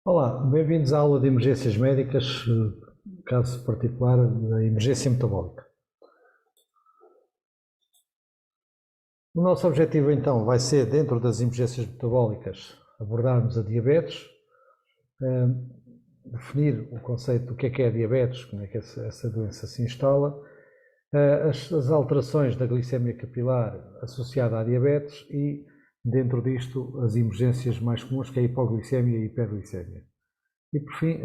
Olá, bem-vindos à aula de emergências médicas, caso particular da emergência metabólica. O nosso objetivo então vai ser, dentro das emergências metabólicas, abordarmos a diabetes, definir o conceito do que é a diabetes, como é que essa doença se instala, as alterações da glicemia capilar associada à diabetes e, dentro disto, as emergências mais comuns, que é a hipoglicemia e a hiperglicemia. E, por fim,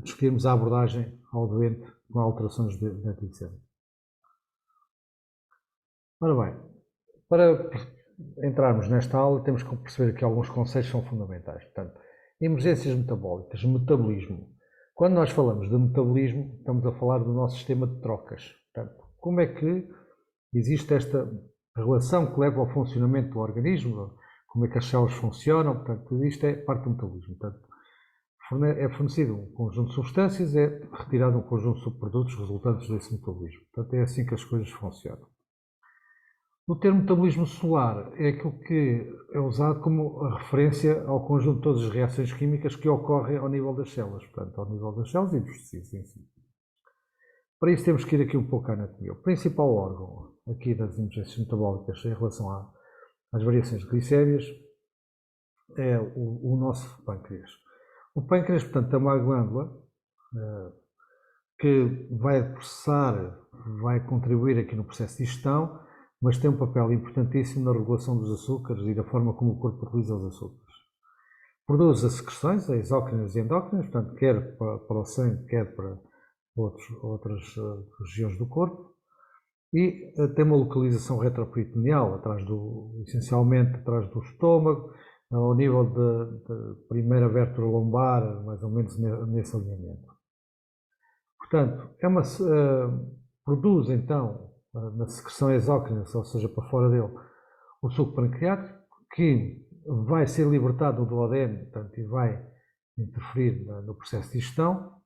discutirmos a abordagem ao doente com alterações da glicemia. Ora bem, para entrarmos nesta aula, temos que perceber que alguns conceitos são fundamentais. Portanto, emergências metabólicas, metabolismo. Quando nós falamos de metabolismo, estamos a falar do nosso sistema de trocas. Portanto, como é que existe esta relação que leva ao funcionamento do organismo, como é que as células funcionam, portanto, tudo isto é parte do metabolismo. Portanto, é fornecido um conjunto de substâncias, é retirado um conjunto de subprodutos resultantes desse metabolismo. Portanto, é assim que as coisas funcionam. O termo metabolismo celular é aquilo que é usado como a referência ao conjunto de todas as reações químicas que ocorrem ao nível das células, portanto, ao nível das células e dos tecidos em si. Para isso temos que ir aqui um pouco à anatomia. O principal órgão aqui das emergências metabólicas em relação às variações de glicémias é o nosso pâncreas. O pâncreas, portanto, é uma glândula que vai processar, vai contribuir aqui no processo de digestão, mas tem um papel importantíssimo na regulação dos açúcares e da forma como o corpo utiliza os açúcares. Produz as secreções, exócrinas e endócrinas, portanto, quer para o sangue, quer para outras regiões do corpo, e tem uma localização retroperitoneal, essencialmente atrás do estômago, ao nível da primeira vértebra lombar, mais ou menos nesse alinhamento. Portanto, produz então, na secreção exócrina, ou seja, para fora dele, o suco pancreático, que vai ser libertado do duodeno, portanto, e vai interferir no processo de digestão.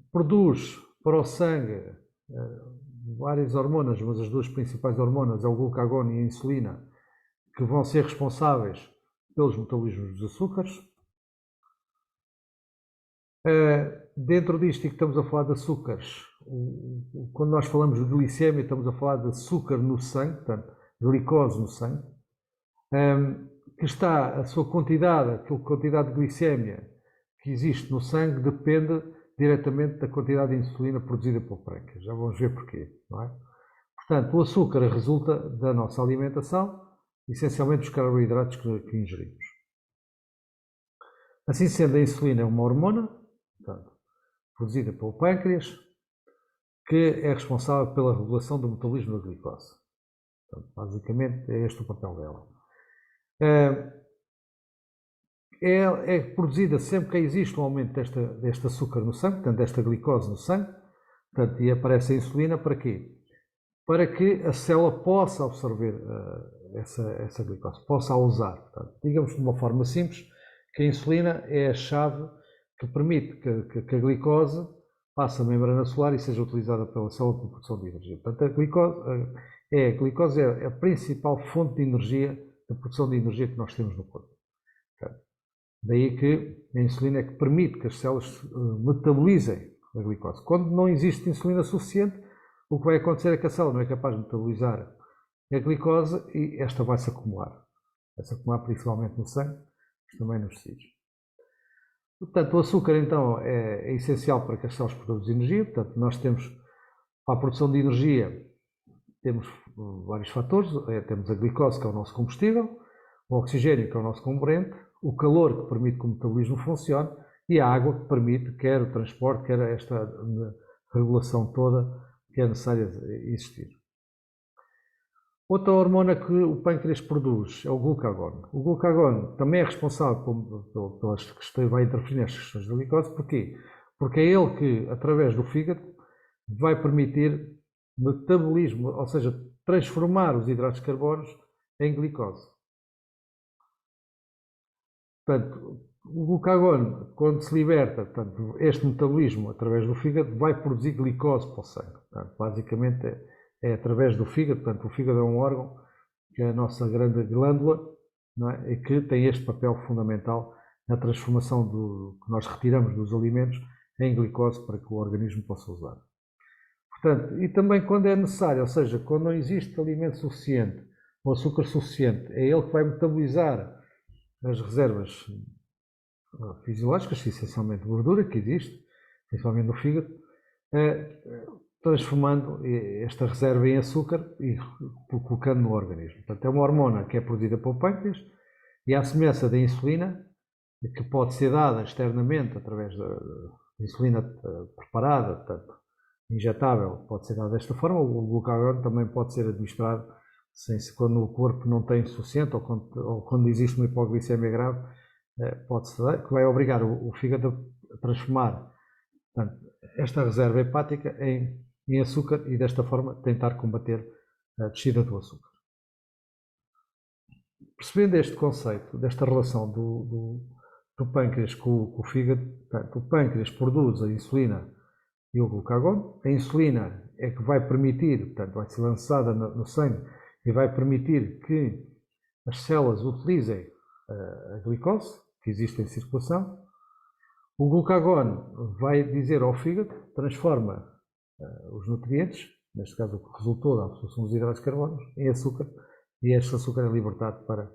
Produz para o sangue várias hormonas, mas as duas principais hormonas é o glucagon e a insulina, que vão ser responsáveis pelos metabolismos dos açúcares. Dentro disto, e que estamos a falar de açúcares, quando nós falamos de glicemia, estamos a falar de açúcar no sangue, portanto, glicose no sangue, que está a sua quantidade, a quantidade de glicemia que existe no sangue depende diretamente da quantidade de insulina produzida pelo pâncreas. Já vamos ver porquê, não é? Portanto, o açúcar resulta da nossa alimentação, essencialmente dos carboidratos que ingerimos. Assim sendo, a insulina é uma hormona, portanto, produzida pelo pâncreas, que é responsável pela regulação do metabolismo da glicose. Portanto, basicamente, é este o papel dela. É produzida sempre que existe um aumento deste açúcar no sangue, portanto, desta glicose no sangue, portanto, e aparece a insulina para quê? Para que a célula possa absorver essa glicose, possa a usar. Portanto, digamos de uma forma simples, que a insulina é a chave que permite que a glicose passe a membrana celular e seja utilizada pela célula para a produção de energia. Portanto, a glicose é a principal fonte de energia, de produção de energia que nós temos no corpo. Portanto, daí que a insulina é que permite que as células metabolizem a glicose. Quando não existe insulina suficiente, o que vai acontecer é que a célula não é capaz de metabolizar a glicose e esta vai-se acumular. Vai-se acumular principalmente no sangue, mas também nos tecidos. Portanto, o açúcar então é essencial para que as células produzam energia. Portanto, nós temos, para a produção de energia, temos vários fatores. Temos a glicose, que é o nosso combustível, o oxigênio, que é o nosso comburente, o calor, que permite que o metabolismo funcione, e a água, que permite quer o transporte, quer esta regulação toda que é necessária existir. Outra hormona que o pâncreas produz é o glucagon. O glucagon também é responsável pelas questões, vai interferir nas questões da glicose. Porquê? Porque é ele que, através do fígado, vai permitir metabolismo, ou seja, transformar os hidratos de carbono em glicose. Portanto, o glucagon, quando se liberta, portanto, este metabolismo através do fígado, vai produzir glicose para o sangue. Portanto, basicamente é através do fígado. Portanto, o fígado é um órgão que é a nossa grande glândula, não é? E que tem este papel fundamental na transformação que nós retiramos dos alimentos em glicose para que o organismo possa usar. Portanto, e também quando é necessário, ou seja, quando não existe alimento suficiente ou açúcar suficiente, é ele que vai metabolizar as reservas fisiológicas, essencialmente gordura que existe, principalmente no fígado, transformando esta reserva em açúcar e colocando no organismo. Portanto, é uma hormona que é produzida pelo pâncreas e, à semelhança da insulina, que pode ser dada externamente através da insulina preparada, portanto, injetável, pode ser dada desta forma. O glucagon também pode ser administrado quando o corpo não tem suficiente ou quando existe uma hipoglicemia grave, pode-se dar, que vai obrigar o fígado a transformar, portanto, esta reserva hepática em açúcar e desta forma tentar combater a descida do açúcar. Percebendo este conceito, desta relação do pâncreas com o fígado, portanto, o pâncreas produz a insulina e o glucagon. A insulina é que vai permitir, portanto, vai ser lançada no sangue e vai permitir que as células utilizem a glicose que existe em circulação. O glucagon vai dizer ao fígado, transforma os nutrientes, neste caso o que resultou da absorção dos hidratos de carbono, em açúcar, e este açúcar é libertado para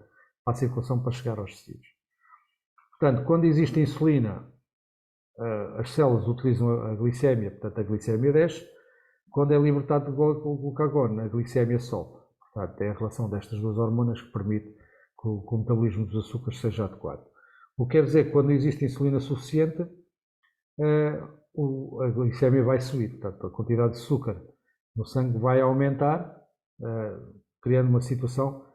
a circulação para chegar aos tecidos. Portanto, quando existe insulina, as células utilizam a glicémia, portanto a glicémia desce. Quando é libertado o glucagon, a glicémia sobe. Portanto, é a relação destas duas hormonas que permite que o metabolismo dos açúcares seja adequado. O que quer dizer que quando existe insulina suficiente, a glicémia vai subir, portanto a quantidade de açúcar no sangue vai aumentar, criando uma situação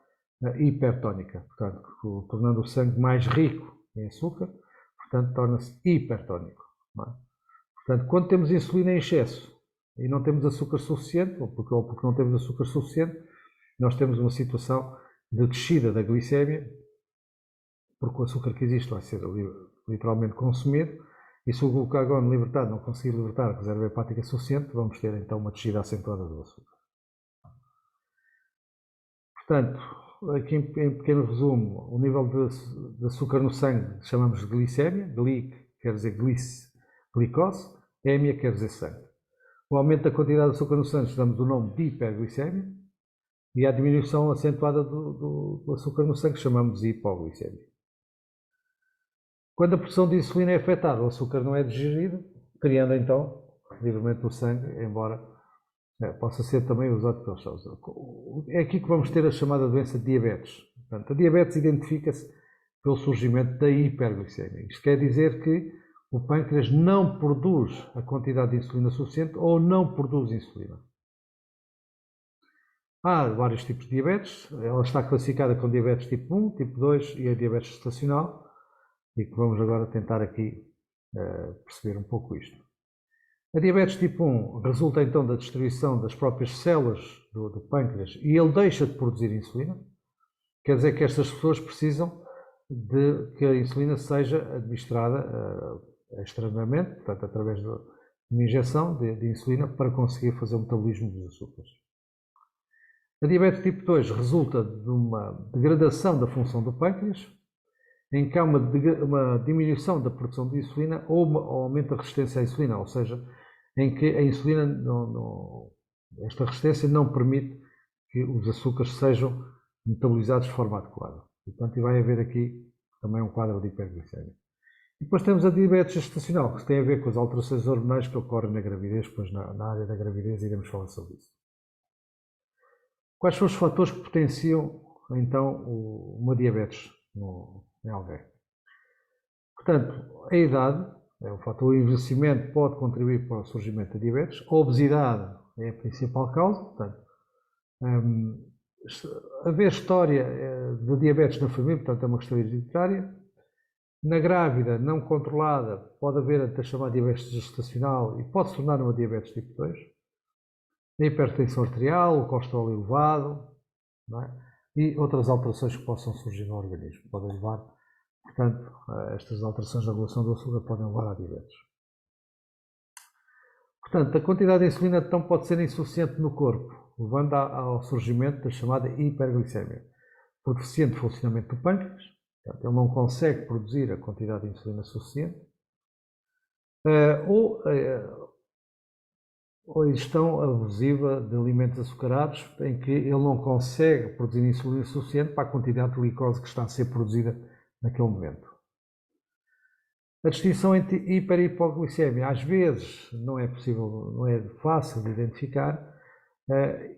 hipertónica, portanto, tornando o sangue mais rico em açúcar, portanto torna-se hipertónico. Não é? Portanto, quando temos insulina em excesso e não temos açúcar suficiente, ou porque não temos açúcar suficiente, nós temos uma situação de descida da glicémia, porque o açúcar que existe vai ser literalmente consumido, e se o glucagon libertado não conseguir libertar a reserva hepática suficiente, vamos ter então uma descida acentuada do açúcar. Portanto, aqui em pequeno resumo, o nível de açúcar no sangue chamamos de glicémia, glic quer dizer glicose, émia quer dizer sangue. O aumento da quantidade de açúcar no sangue damos o nome de hiperglicemia, e a diminuição acentuada do açúcar no sangue chamamos de hipoglicemia. Quando a produção de insulina é afetada, o açúcar não é digerido, criando então livremente no sangue, embora possa ser também usado pelos células. É aqui que vamos ter a chamada doença de diabetes. Portanto, a diabetes identifica-se pelo surgimento da hiperglicemia. Isto quer dizer que o pâncreas não produz a quantidade de insulina suficiente ou não produz insulina. Há vários tipos de diabetes. Ela está classificada com diabetes tipo 1, tipo 2 e a diabetes gestacional, e que vamos agora tentar aqui perceber um pouco isto. A diabetes tipo 1 resulta então da destruição das próprias células do pâncreas e ele deixa de produzir insulina. Quer dizer que estas pessoas precisam de que a insulina seja administrada externamente, portanto através de uma injeção de insulina para conseguir fazer o metabolismo dos açúcares. A diabetes tipo 2 resulta de uma degradação da função do pâncreas, em que há uma diminuição da produção de insulina ou um aumento da resistência à insulina, ou seja, em que a insulina, esta resistência não permite que os açúcares sejam metabolizados de forma adequada. Portanto, vai haver aqui também um quadro de hiperglicemia. E depois temos a diabetes gestacional, que tem a ver com as alterações hormonais que ocorrem na gravidez, pois na área da gravidez iremos falar sobre isso. Quais são os fatores que potenciam, então, uma diabetes em alguém? Portanto, a idade, o fator envelhecimento pode contribuir para o surgimento da diabetes. A obesidade é a principal causa. Portanto, haver história de diabetes na família, portanto, é uma questão hereditária. Na grávida não controlada, pode haver até chamada diabetes gestacional e pode se tornar uma diabetes tipo 2. A hipertensão arterial, o colesterol elevado, não é? E outras alterações que possam surgir no organismo. Podem levar, portanto, estas alterações da regulação do açúcar podem levar à diabetes. Portanto, a quantidade de insulina então pode ser insuficiente no corpo, levando ao surgimento da chamada hiperglicemia, por deficiente funcionamento do pâncreas, Portanto, ele não consegue produzir a quantidade de insulina suficiente, ou ingestão abusiva de alimentos açucarados, em que ele não consegue produzir insulina suficiente para a quantidade de glicose que está a ser produzida naquele momento. A distinção entre hiper e hipoglicemia às vezes não é possível, não é fácil de identificar,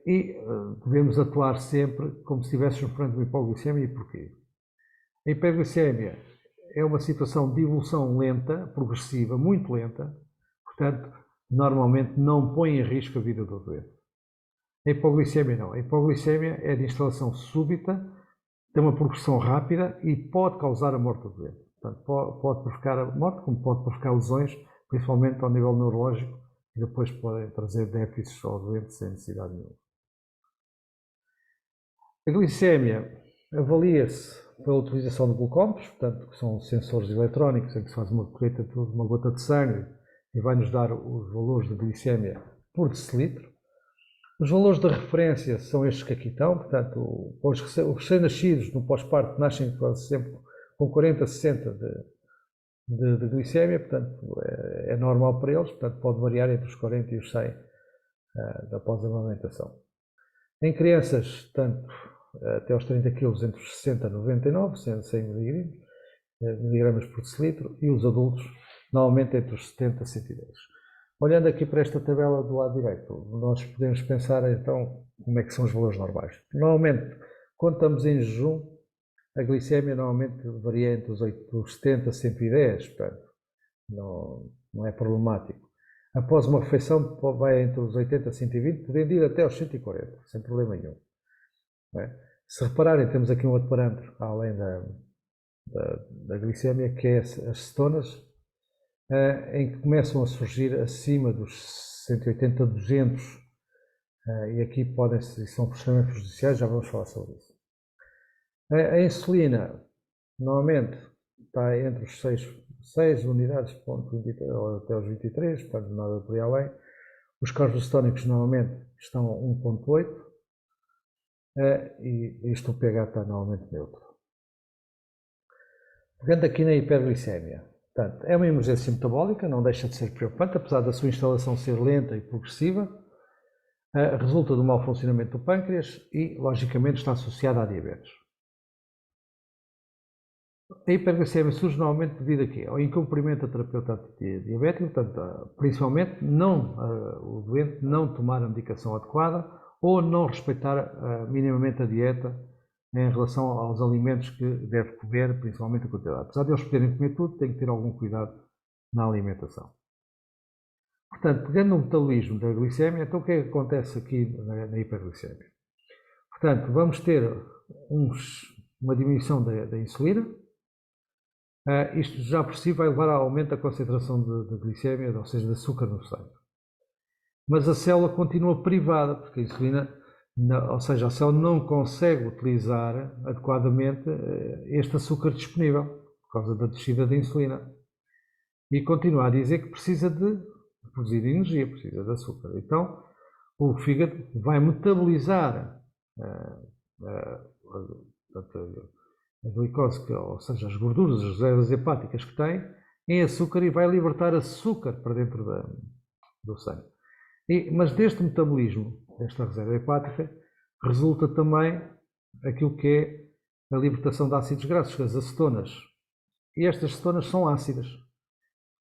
e devemos atuar sempre como se estivéssemos perante uma hipoglicemia. E porquê? A hiperglicemia é uma situação de evolução lenta, progressiva, muito lenta, portanto, normalmente não põe em risco a vida do doente. A hipoglicemia não. A hipoglicemia é de instalação súbita, tem uma progressão rápida e pode causar a morte do doente. Portanto, pode provocar a morte, como pode provocar lesões, principalmente ao nível neurológico, e depois podem trazer déficits ao doente sem necessidade nenhuma. A glicemia avalia-se pela utilização de glucómetros, portanto, que são sensores eletrónicos em que se faz uma colheita de uma gota de sangue e vai-nos dar os valores de glicemia por decilitro. Os valores de referência são estes que aqui estão, portanto, os recém-nascidos no pós-parto nascem quase sempre com 40, 60 de glicemia, portanto, é normal para eles, portanto, pode variar entre os 40 e os 100 após a amamentação. Em crianças, tanto até aos 30 kg, entre os 60 e 99, sendo 100 mg por decilitro, e os adultos, normalmente entre os 70 e 110. Olhando aqui para esta tabela do lado direito, nós podemos pensar então como é que são os valores normais. Normalmente, quando estamos em jejum, a glicemia normalmente varia entre os 70 e 110, portanto, não é problemático. Após uma refeição, vai entre os 80 e 120, podendo ir até aos 140, sem problema nenhum. Se repararem, temos aqui um outro parâmetro, além da glicemia, que é as cetonas, em que começam a surgir acima dos 180 a 200, e aqui são extremamente prejudiciais, já vamos falar sobre isso. A insulina, normalmente, está entre os 6 unidades, até os 23, portanto nada por aí além. Os corpos cetónicos normalmente estão a 1,8, e isto o pH está normalmente neutro. Pegando aqui na hiperglicemia, portanto, é uma emergência metabólica, não deixa de ser preocupante, apesar da sua instalação ser lenta e progressiva, resulta do mau funcionamento do pâncreas e, logicamente, está associada à diabetes. A hiperglicemia surge normalmente devido a quê? Ao incumprimento da terapêutica diabética, portanto, principalmente o doente não tomar a medicação adequada ou não respeitar minimamente a dieta em relação aos alimentos que deve comer, principalmente a quantidade. Apesar de eles poderem comer tudo, tem que ter algum cuidado na alimentação. Portanto, pegando no metabolismo da glicemia, então o que é que acontece aqui na hiperglicemia? Portanto, vamos ter uma diminuição da insulina. Isto já por si vai levar ao aumento da concentração de glicemia, ou seja, de açúcar no sangue. Mas a célula continua privada, porque a insulina, ou seja, a célula não consegue utilizar adequadamente este açúcar disponível, por causa da descida da insulina. E continua a dizer que precisa de produzir energia, precisa de açúcar. Então, o fígado vai metabolizar a glicose, ou seja, as gorduras, as reservas hepáticas que tem, em açúcar e vai libertar açúcar para dentro do sangue. Mas deste metabolismo, desta reserva hepática, resulta também aquilo que é a libertação de ácidos graxos, as acetonas. E estas cetonas são ácidas.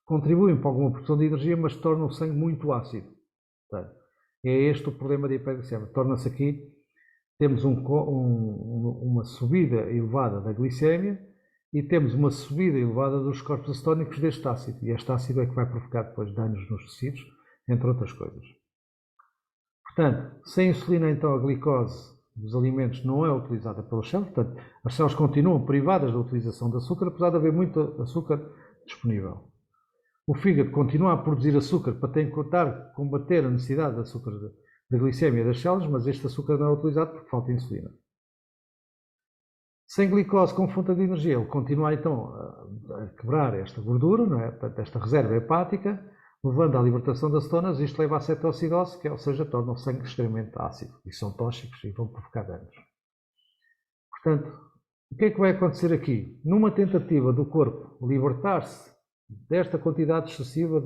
Contribuem para alguma produção de energia, mas tornam o sangue muito ácido. Portanto, é este o problema da hiperglicemia. Torna-se aqui, temos uma subida elevada da glicemia e temos uma subida elevada dos corpos acetónicos deste ácido. E este ácido é que vai provocar depois danos nos tecidos, entre outras coisas. Portanto, sem insulina, então, a glicose dos alimentos não é utilizada pelas células. Portanto, as células continuam privadas da utilização de açúcar, apesar de haver muito açúcar disponível. O fígado continua a produzir açúcar para tentar combater a necessidade de açúcar da glicemia das células, mas este açúcar não é utilizado porque falta insulina. Sem glicose com fonte de energia, ele continua então a quebrar esta gordura, não é? Portanto, esta reserva hepática, levando à libertação das cetonas. Isto leva à cetoacidose, ou seja, torna o sangue extremamente ácido e são tóxicos e vão provocar danos. Portanto, O que é que vai acontecer aqui? Numa tentativa do corpo libertar-se desta quantidade excessiva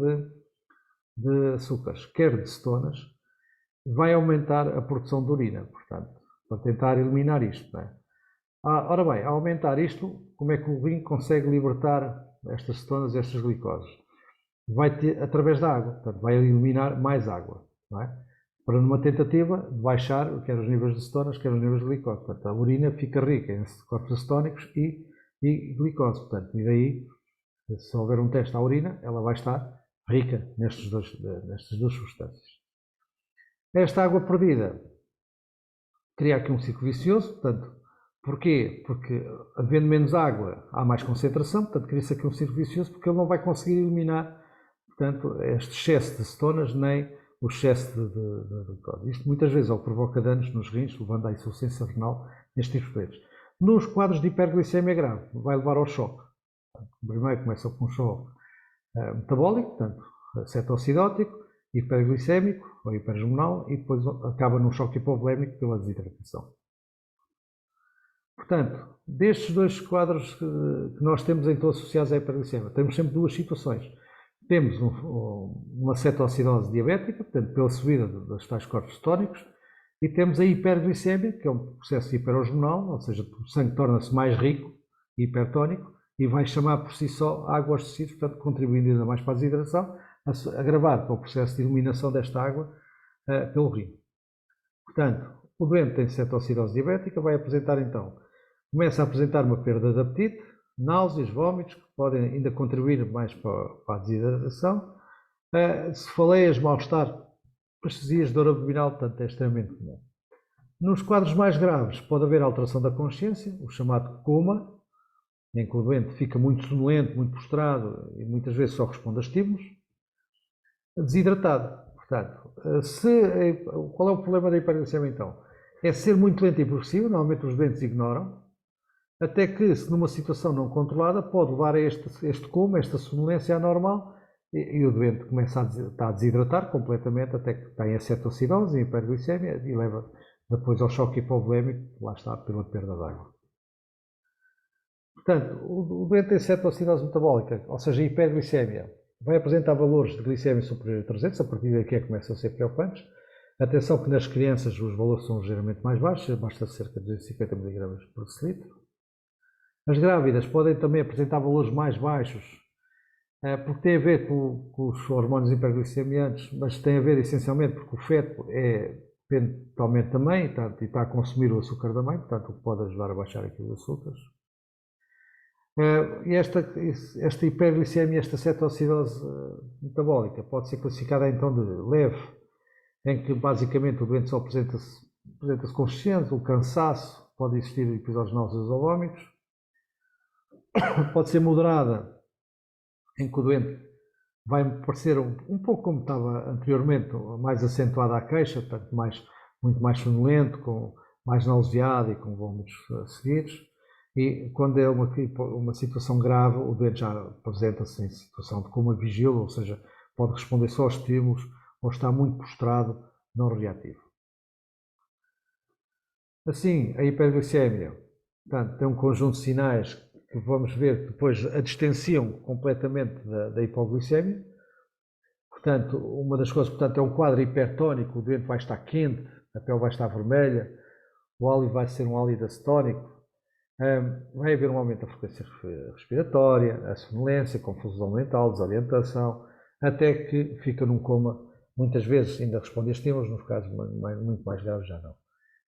de açúcares, quer de cetonas, vai aumentar a produção de urina, portanto, para tentar eliminar isto. Não é? Ora bem, ao aumentar isto, como é que o rim consegue libertar estas cetonas e estas glicoses? Vai ter, através da água, portanto, vai eliminar mais água, não é? Para numa tentativa de baixar quer os níveis de cetonas, quer os níveis de glicose. Portanto, a urina fica rica em corpos acetónicos e glicose. Portanto, e daí, se houver um teste à urina, ela vai estar rica nestas duas substâncias. Esta água perdida cria aqui um ciclo vicioso, portanto, porquê? Porque havendo menos água, há mais concentração, portanto, cria-se aqui um ciclo vicioso, porque ele não vai conseguir eliminar, portanto, este excesso de cetonas, nem o excesso de glicose. Isto muitas vezes é o que provoca danos nos rins, levando à insuficiência renal nestes tipos de doentes. Nos quadros de hiperglicemia grave, vai levar ao choque. Primeiro começa com um choque metabólico, portanto, cetoacidótico, hiperglicémico ou hiperosmoral, e depois acaba num choque hipovolémico pela desidratação. Portanto, destes dois quadros que nós temos então associados à hiperglicemia, temos sempre duas situações. Temos uma cetoacidose diabética, portanto, pela subida dos tais corpos cetónicos, e temos a hiperglicemia, que é um processo hiperosmoral, ou seja, o sangue torna-se mais rico, hipertónico, e vai chamar por si só água aos tecidos, portanto, contribuindo ainda mais para a desidratação, agravado pelo processo de eliminação desta água pelo rim. Portanto, o doente tem cetoacidose diabética, vai apresentar então, começa a apresentar uma perda de apetite, náuseas, vômitos, que podem ainda contribuir mais para a desidratação, cefaleias, mal-estar, parestesias, dor abdominal, portanto é extremamente comum. Nos quadros mais graves pode haver alteração da consciência, o chamado coma, em que o doente fica muito sonolento, muito prostrado e muitas vezes só responde a estímulos. Desidratado. Portanto, qual é o problema da hiperglicemia então? É ser muito lento e progressivo, normalmente os doentes ignoram, até que, se numa situação não controlada, pode levar a este coma, esta sonolência anormal, e o doente começa a desidratar completamente, até que tem a cetoacidose, a hiperglicemia, e leva depois ao choque hipovolémico, lá está, pela perda de água. Portanto, o doente tem cetoacidose metabólica, ou seja, hiperglicemia, vai apresentar valores de glicemia superior a 300, a partir daqui é que começam a ser preocupantes. Atenção que nas crianças os valores são ligeiramente mais baixos, basta cerca de 250 mg por decilitro. As grávidas podem também apresentar valores mais baixos, porque tem a ver com os hormônios hiperglicemiantes, mas tem a ver essencialmente porque o feto depende totalmente da mãe e está a consumir o açúcar da mãe, portanto o que pode ajudar a baixar aqui os açúcares. E esta hiperglicemia, esta cetoacidose metabólica pode ser classificada então de leve, em que basicamente o doente só apresenta-se consciente, o cansaço, pode existir episódios náuseos ou vômitos. Pode ser moderada, em que o doente vai parecer um pouco como estava anteriormente, mais acentuada à queixa, portanto muito mais sonolento, mais nauseado e com vômitos seguidos. E quando é uma situação grave, o doente já apresenta-se em situação de coma vigília, ou seja, pode responder só aos estímulos ou está muito prostrado, não reativo. Assim, a hiperglicemia, portanto, tem um conjunto de sinais que vamos ver que depois a distanciam completamente da hipoglicemia. Portanto, uma das coisas, portanto, é um quadro hipertónico, o doente vai estar quente, a pele vai estar vermelha, o hálito vai ser um hálito acetónico, vai haver um aumento da frequência respiratória, a sonolência, confusão mental, desorientação, até que fica num coma, muitas vezes ainda responde a estímulos, nos casos muito mais graves já não.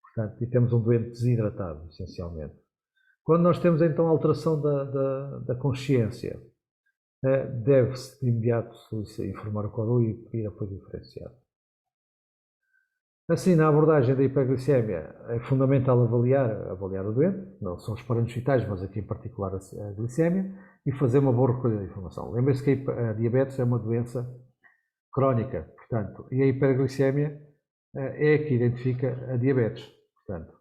Portanto, e temos um doente desidratado, essencialmente. Quando nós temos então a alteração da consciência, deve-se de imediato informar o quadro e pedir apoio diferenciado. Assim, na abordagem da hiperglicemia, é fundamental avaliar o doente, não são os parâmetros vitais, mas aqui em particular a glicemia, e fazer uma boa recolha de informação. Lembre-se que a diabetes é uma doença crónica, portanto, e a hiperglicemia é a que identifica a diabetes, portanto,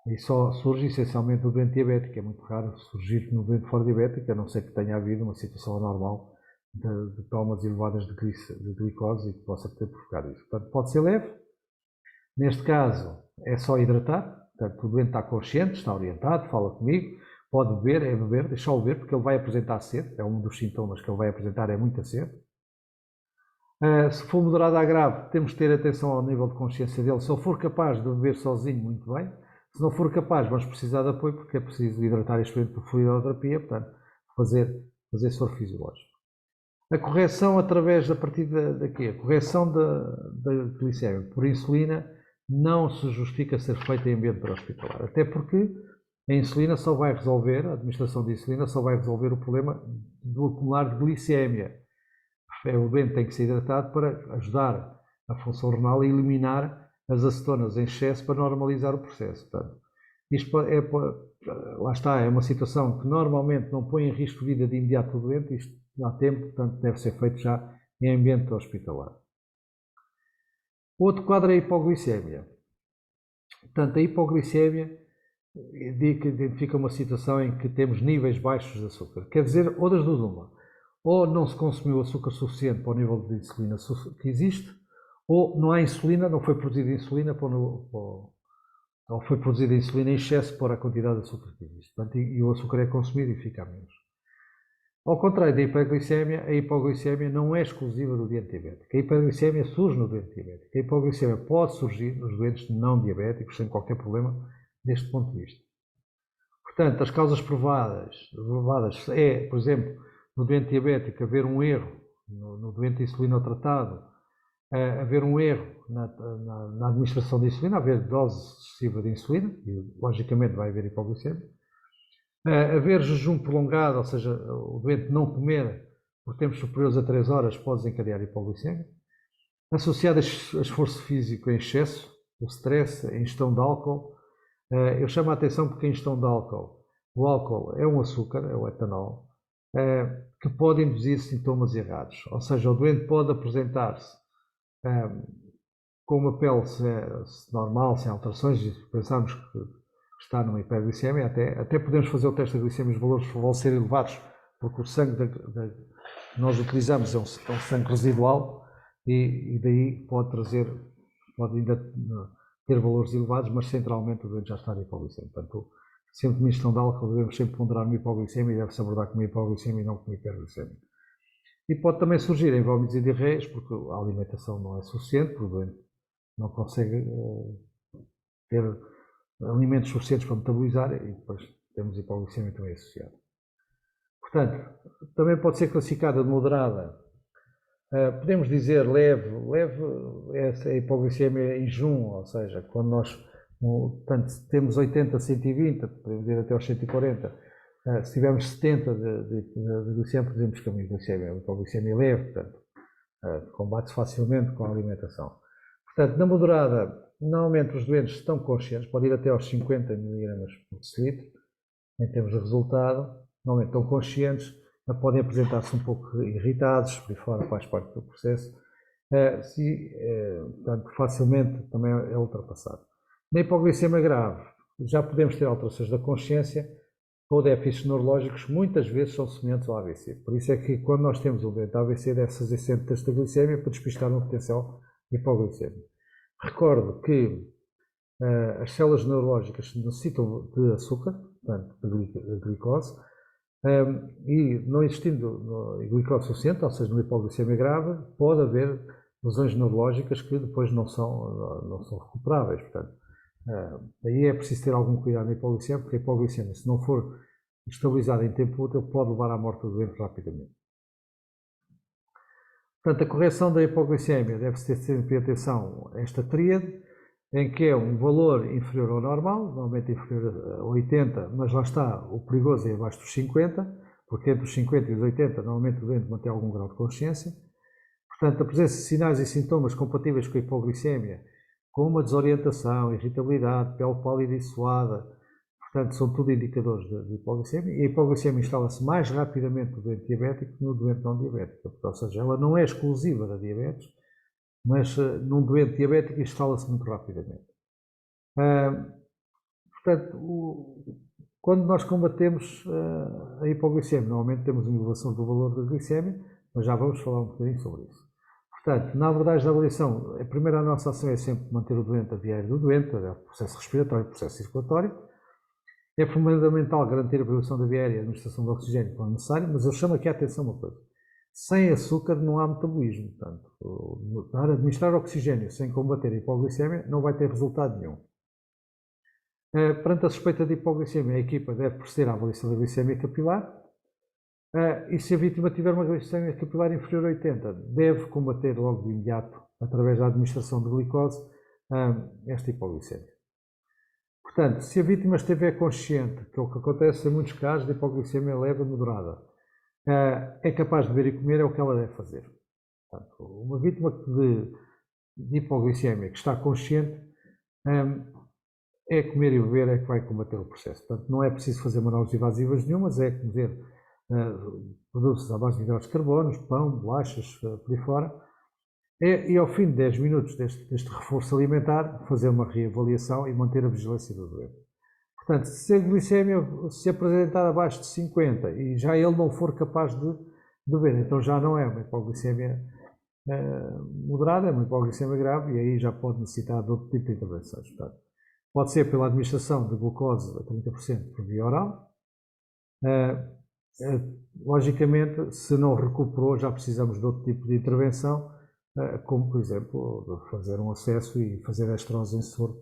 e só surge essencialmente no doente diabético. É muito raro surgir no doente fora diabético, a não ser que tenha havido uma situação anormal de tomas elevadas de glicose e que possa ter provocado isso. Portanto, pode ser leve. Neste caso, é só hidratar. Portanto, o doente está consciente, está orientado, fala comigo. pode beber, é beber, deixá-lo beber, porque ele vai apresentar sede, é um dos sintomas que ele vai apresentar, é muita sede. Se for moderado a grave, temos que ter atenção ao nível de consciência dele. Se ele for capaz de beber sozinho, muito bem. Se não for capaz, vamos precisar de apoio, porque é preciso hidratar este doente por fluidoterapia, portanto, fazer soro fisiológico. A correção através da partir daqui, a correção da glicemia por insulina não se justifica ser feita em ambiente pré-hospitalar, até porque a insulina só vai resolver, a administração de insulina só vai resolver o problema do acumular de glicémia. O doente tem que ser hidratado para ajudar a função renal a eliminar as acetonas em excesso para normalizar o processo. Portanto, isto lá está, é uma situação que normalmente não põe em risco de vida de imediato do doente, isto há tempo, portanto deve ser feito já em ambiente hospitalar. Outro quadro é a hipoglicemia. Portanto, a hipoglicemia identifica uma situação em que temos níveis baixos de açúcar. Quer dizer, ou das duas uma, ou não se consumiu açúcar suficiente para o nível de insulina que existe, ou não há insulina, não foi produzida insulina ou foi produzida insulina em excesso para a quantidade de açúcar que existe. Portanto, e o açúcar é consumido e fica a menos. Ao contrário da hiperglicemia, a hipoglicemia não é exclusiva do doente diabético. A hiperglicemia surge no doente diabético. A hipoglicemia pode surgir nos doentes não diabéticos sem qualquer problema deste ponto de vista. Portanto, as causas provadas é, por exemplo, no doente diabético haver um erro, no doente insulinotratado, haver um erro na administração de insulina, haver dose excessiva de insulina, e logicamente vai haver hipoglicemia. Haver jejum prolongado, ou seja, o doente não comer por tempos superiores a 3 horas pode desencadear hipoglicemia. Associado a esforço físico em excesso, o stress, a ingestão de álcool. Eu chamo a atenção porque a ingestão de álcool, o álcool é um açúcar, é o etanol, que pode induzir sintomas errados. Ou seja, o doente pode apresentar-se com uma pele normal, sem alterações, e pensarmos que está numa hiperglicemia, até podemos fazer o teste da glicemia, os valores vão ser elevados, porque o sangue que nós utilizamos é um sangue residual e daí pode ainda ter valores elevados, mas centralmente o doente já está na hipoglicemia. Portanto, sempre que ingestão de álcool devemos sempre ponderar uma hipoglicemia e deve-se abordar com uma hipoglicemia e não com uma hiperglicemia. E pode também surgir em vômitos e diarreias, porque a alimentação não é suficiente, porque o doente não consegue ter alimentos suficientes para metabolizar e depois temos hipoglicemia também associada. Portanto, também pode ser classificada de moderada. Podemos dizer leve é a hipoglicemia em jejum, ou seja, quando nós temos 80 a 120, podemos ir até aos 140, se tivermos 70 de glicemia, podemos que é uma hipoglicemia leve, portanto, combate-se facilmente com a alimentação. Portanto, na moderada, normalmente os doentes estão conscientes, pode ir até aos 50 mg por decilitro, em termos de resultado, normalmente estão conscientes, podem apresentar-se um pouco irritados, por aí fora faz parte do processo, portanto, facilmente também é ultrapassado. Na hipoglicemia grave, já podemos ter alterações da consciência ou déficits neurológicos, muitas vezes são semelhantes ao AVC. Por isso é que quando nós temos um doente AVC, deve fazer sempre teste de glicemia para despistar uma potencial hipoglicemia. Recordo que as células neurológicas necessitam de açúcar, portanto, de glicose, e não existindo glicose suficiente, ou seja, numa hipoglicemia grave, pode haver lesões neurológicas que depois não são recuperáveis. Portanto, daí é preciso ter algum cuidado na hipoglicemia, porque a hipoglicemia, se não for estabilizada em tempo útil, pode levar à morte do doente rapidamente. Portanto, a correção da hipoglicemia deve-se ter sempre atenção a esta tríade, em que é um valor inferior ao normal, normalmente inferior a 80, mas lá está, o perigoso é abaixo dos 50, porque entre os 50 e os 80, normalmente o doente mantém algum grau de consciência. Portanto, a presença de sinais e sintomas compatíveis com a hipoglicemia, com uma desorientação, irritabilidade, pele pálida e suada, portanto, são tudo indicadores de hipoglicemia, e a hipoglicemia instala-se mais rapidamente no doente diabético que no doente não diabético. Ou seja, ela não é exclusiva da diabetes, mas num doente diabético instala-se muito rapidamente. Portanto, quando nós combatemos a hipoglicemia, normalmente temos uma elevação do valor da glicemia, mas já vamos falar um bocadinho sobre isso. Portanto, na abordagem da avaliação, a primeira nossa ação é sempre manter o doente a viagem do doente, o processo respiratório, o processo circulatório, É fundamental garantir a produção da via aérea e a administração de oxigênio quando necessário, mas eu chamo aqui a atenção uma coisa. Sem açúcar não há metabolismo. Portanto, administrar oxigênio sem combater a hipoglicemia não vai ter resultado nenhum. Perante a suspeita de hipoglicemia, a equipa deve proceder à avaliação da glicemia capilar e se a vítima tiver uma glicemia capilar inferior a 80, deve combater logo de imediato, através da administração de glicose, esta hipoglicemia. Portanto, se a vítima estiver consciente, que é o que acontece em muitos casos de hipoglicemia leve a moderada, é capaz de beber e comer, é o que ela deve fazer. Portanto, uma vítima de hipoglicemia que está consciente, é comer e beber é que vai combater o processo. Portanto, não é preciso fazer manobras invasivas nenhumas, é comer produtos à base de hidratos de carbono, pão, bolachas, por aí fora, e ao fim de 10 minutos deste reforço alimentar, fazer uma reavaliação e manter a vigilância do doente. Portanto, se a glicemia se apresentar abaixo de 50 e já ele não for capaz de beber, então já não é uma hipoglicemia moderada, é uma hipoglicemia grave e aí já pode necessitar de outro tipo de intervenções. Portanto, pode ser pela administração de glucose a 30% por via oral. Logicamente, se não recuperou, já precisamos de outro tipo de intervenção, como, por exemplo, fazer um acesso e fazer a estrose em soro,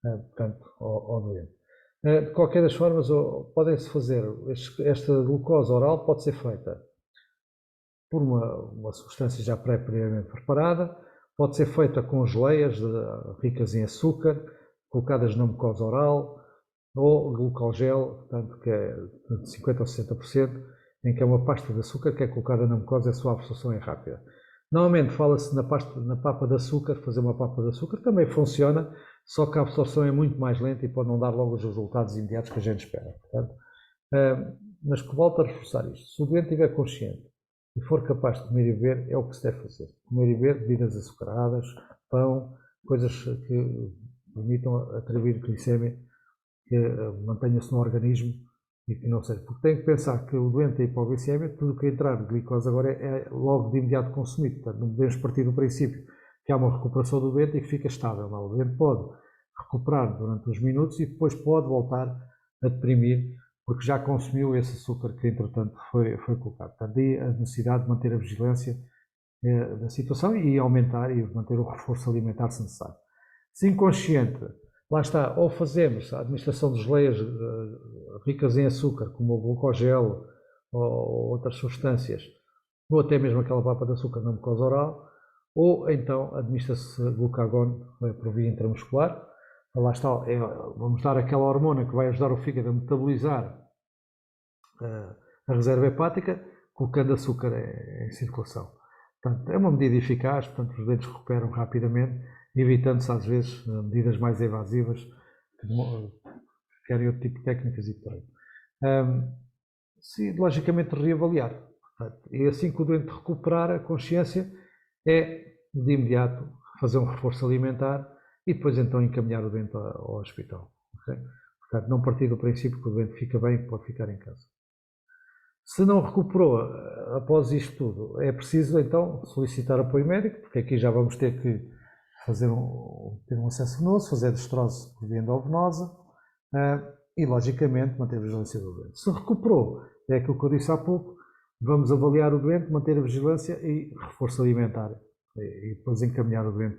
portanto, ao doente. De qualquer das formas, podem-se fazer, esta glucose oral pode ser feita por uma substância já previamente preparada, pode ser feita com geleias ricas em açúcar, colocadas na mucosa oral, ou glucogel, portanto, que é de 50% ou 60%, em que é uma pasta de açúcar que é colocada na mucosa e a sua absorção é rápida. Normalmente fala-se na papa de açúcar, fazer uma papa de açúcar também funciona, só que a absorção é muito mais lenta e pode não dar logo os resultados imediatos que a gente espera. Portanto, mas que volto a reforçar isto, se o doente estiver consciente e for capaz de comer e beber, é o que se deve fazer. Comer e beber bebidas açucaradas, pão, coisas que permitam atribuir glicemia, que mantenha-se no organismo e que não seja. Porque tem que pensar que o doente tem hipoglicemia, tudo o que entrar de glicose agora é logo de imediato consumido. Portanto, não podemos partir do princípio que há uma recuperação do doente e que fica estável. Não, o doente pode recuperar durante uns minutos e depois pode voltar a deprimir, porque já consumiu esse açúcar que, entretanto, foi colocado. Portanto, daí a necessidade de manter a vigilância da situação e aumentar e manter o reforço alimentar se necessário. Se inconsciente, lá está, ou fazemos a administração de geleias ricas em açúcar, como o glucogel ou outras substâncias, ou até mesmo aquela papa de açúcar na mucosa oral, ou então administra-se glucagon por via intramuscular. Lá está, vamos dar aquela hormona que vai ajudar o fígado a metabolizar a reserva hepática, colocando açúcar em circulação. Portanto, é uma medida eficaz, portanto, os doentes recuperam rapidamente, evitando-se às vezes medidas mais evasivas que querem outro tipo de técnicas e treino. Logicamente reavaliar. Portanto, e assim que o doente recuperar a consciência, é de imediato fazer um reforço alimentar e depois então encaminhar o doente ao hospital. Okay? Portanto, não partir do princípio que o doente fica bem e pode ficar em casa. Se não recuperou após isto tudo, é preciso então solicitar apoio médico, porque aqui já vamos ter que ter um acesso venoso, fazer destrose por via endovenosa e, logicamente, manter a vigilância do doente. Se recuperou, é aquilo que eu disse há pouco, vamos avaliar o doente, manter a vigilância e reforço alimentar e depois encaminhar o doente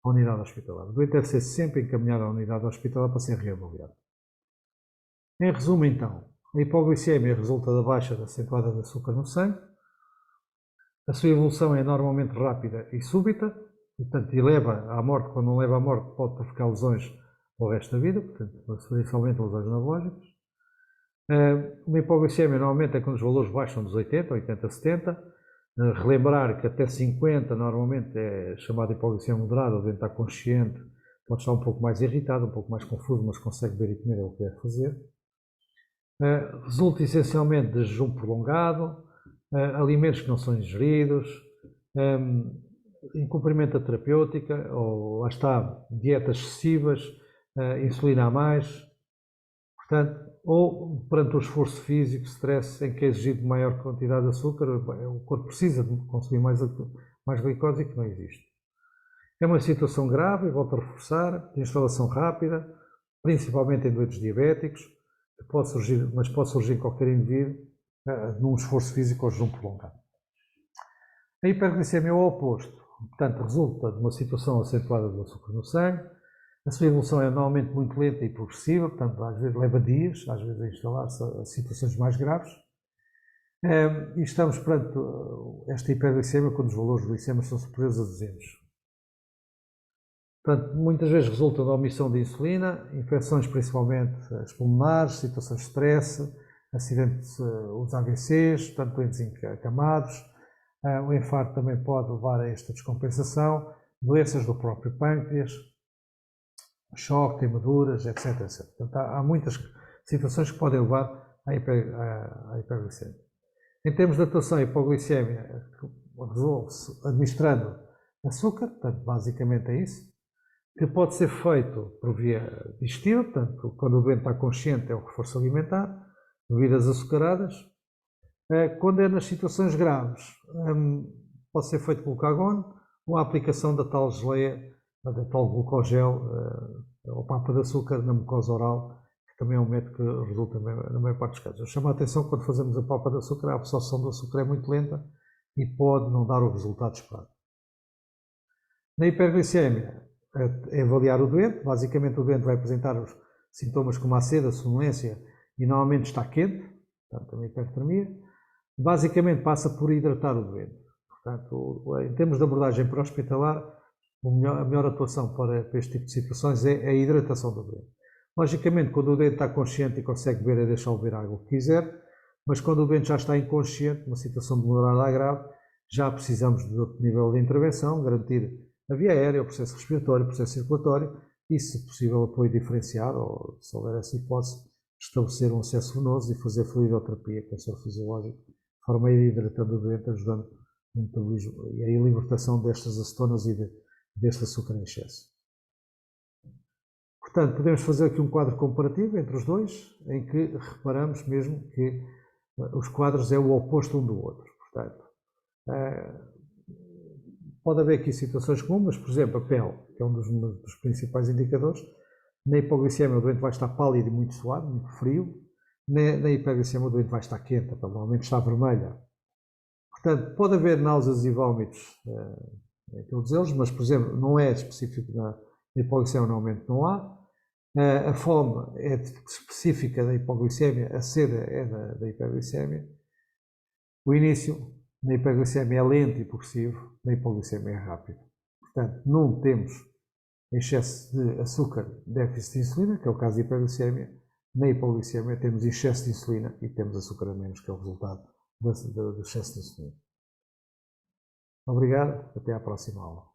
à unidade hospitalar. O doente deve ser sempre encaminhado à unidade hospitalar para ser reavaliado. Em resumo, então, a hipoglicemia resulta da baixa acentuada de açúcar no sangue. A sua evolução é normalmente rápida e súbita, portanto, e leva à morte. Quando não leva à morte, pode provocar lesões para o resto da vida, portanto, principalmente lesões neurológicas. Uma hipoglicemia normalmente é quando os valores baixam dos 80, 70. Relembrar que até 50 normalmente é chamada hipoglicemia moderada, o doente está consciente, pode estar um pouco mais irritado, um pouco mais confuso, mas consegue beber e comer, é o que deve fazer. Resulta essencialmente de jejum prolongado, alimentos que não são ingeridos, incumprimento da terapêutica, ou lá está, dietas excessivas, insulina a mais, portanto, ou perante o esforço físico, stress, em que é exigido maior quantidade de açúcar, o corpo precisa de consumir mais glicose e que não existe. É uma situação grave, e volto a reforçar, de instalação rápida, principalmente em doentes diabéticos, mas pode surgir em qualquer indivíduo num esforço físico ou jejum prolongado. A hiperglicemia é o oposto, portanto, resulta de uma situação acentuada do açúcar no sangue. A sua evolução é normalmente muito lenta e progressiva, portanto, às vezes leva dias, às vezes a instalar-se a situações mais graves. E estamos perante esta hiperglicemia quando os valores glicêmicos são superiores a 200. Portanto, muitas vezes resulta da omissão de insulina, infecções principalmente as pulmonares, situações de stress, acidentes, os AVCs, portanto, doentes encamados. O infarto também pode levar a esta descompensação, doenças do próprio pâncreas, choque, queimaduras, etc. etc. Portanto, há muitas situações que podem levar à hiperglicemia. Em termos de atuação, a hipoglicemia resolve-se administrando açúcar, portanto, basicamente é isso, que pode ser feito por via digestiva, portanto, quando o doente está consciente é o reforço alimentar, bebidas açucaradas. Quando é nas situações graves, pode ser feito glucagon ou a aplicação da tal geleia, da tal glucogel ou papa de açúcar na mucosa oral, que também é um método que resulta na maior parte dos casos. Eu chamo a atenção que quando fazemos a papa de açúcar, a absorção do açúcar é muito lenta e pode não dar o resultado esperado. Na hiperglicemia, é avaliar o doente. Basicamente, o doente vai apresentar os sintomas como a sede, a sonolência e normalmente está quente, portanto, uma hipertermia. Basicamente, passa por hidratar o doente. Portanto, em termos de abordagem pré-hospitalar, a melhor atuação para este tipo de situações é a hidratação do doente. Logicamente, quando o doente está consciente e consegue beber, é deixá-lo beber a água que quiser, mas quando o doente já está inconsciente, numa situação de moderada a grave, já precisamos de outro nível de intervenção, garantir a via aérea, o processo respiratório, o processo circulatório e, se possível, apoio diferenciado, ou, se houver essa hipótese, estabelecer um acesso venoso e fazer fluidoterapia com soro fisiológico, de forma a ir hidratando o doente, ajudando no metabolismo e a libertação destas acetonas e deste açúcar em excesso. Portanto, podemos fazer aqui um quadro comparativo entre os dois, em que reparamos mesmo que os quadros é o oposto um do outro. Portanto, pode haver aqui situações comuns, mas, por exemplo, a pele, que é um dos principais indicadores. Na hipoglicemia, o doente vai estar pálido e muito suado, muito frio. Na hiperglicemia, o doente vai estar quente, normalmente está vermelha. Portanto, pode haver náuseas e vômitos em todos eles, mas, por exemplo, não é específico na hipoglicemia, normalmente não há. A fome é específica da hipoglicemia, a sede é da hiperglicemia. O início na hiperglicemia é lento e progressivo, na hipoglicemia é rápido. Portanto, não temos excesso de açúcar, déficit de insulina, que é o caso da hiperglicemia. Na hipoglicemia temos excesso de insulina e temos açúcar a menos, que é o resultado do excesso de insulina. Obrigado, até à próxima aula.